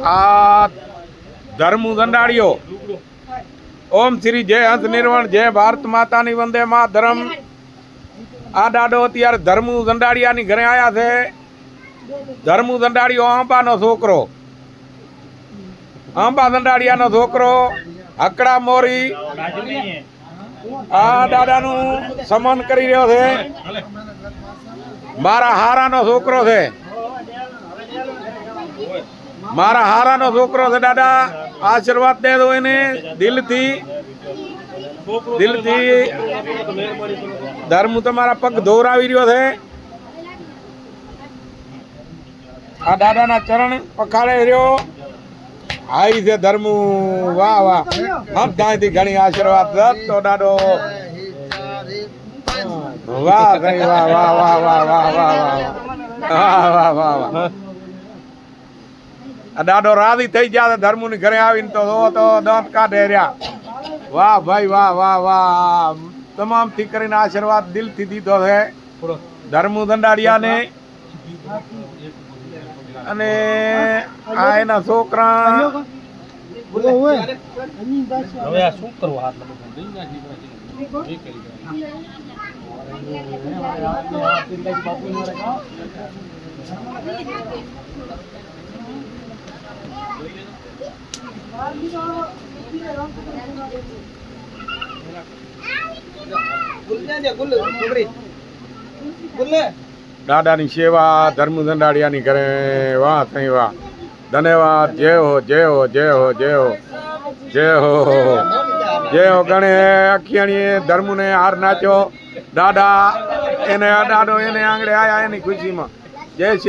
આ ધર્મુ દંડાળીઓ ઓમ શ્રી જય હંસ નિર્વણ જય ભારત માતાની વંદે માતરમ. આ દાડો અત્યારે ધર્મુ દંડાળિયાની ઘરે આવ્યા છે. ધર્મુ દંડાળીઓ આંબાનો છોકરો, આંબા દંડાળિયાનો છોકરો હકડા મોરી આ દાદાનું સમન કરી રહ્યો છે. મારા હારાનો છોકરો છે, મારા હારાનો છોકરો છે. દાદા આશીર્વાદ દે દો એને દિલથી, દિલથી. ધર્મ તમારા પગ ધોરાવી રહ્યો છે. આ દાદાના ચરણ પખાડે રહ્યો. આઈ છે ધર્મુ. વાહ વાહ, ત્યાંથી ઘણી આશીર્વાદ તો દાદો. વાહ ભાઈ વાહ વાહ વાહ વાહ વાહ વાહ વાહ વાહ વાહ વાહ. દાદો રાજી થઈ ગયા ધર્મુ ની ઘરે આવીને તો દાંત કાઢે રહ્યા. વાહ ભાઈ વાહ વાહ વાહ. તમામ થી કરીને આશીર્વાદ દિલથી દીધો છે ધર્મુ દંડાળિયા ને. અને આ એના છોકરા હવે આ શું કરવું? હાથ દાદાની સેવા ધર્મુ દંડાળિયાની કરે. વાહ થઈ વાહ, ધન્યવાદ. જય હો જય હો જય હો જય હો જય હો જય હો. ગણે અખિયાણીએ ધર્મુને હાર નાચ્યો. દાદા એને દાદો એને આંગળે આયા એની ખુશીમાં. જય શ્રી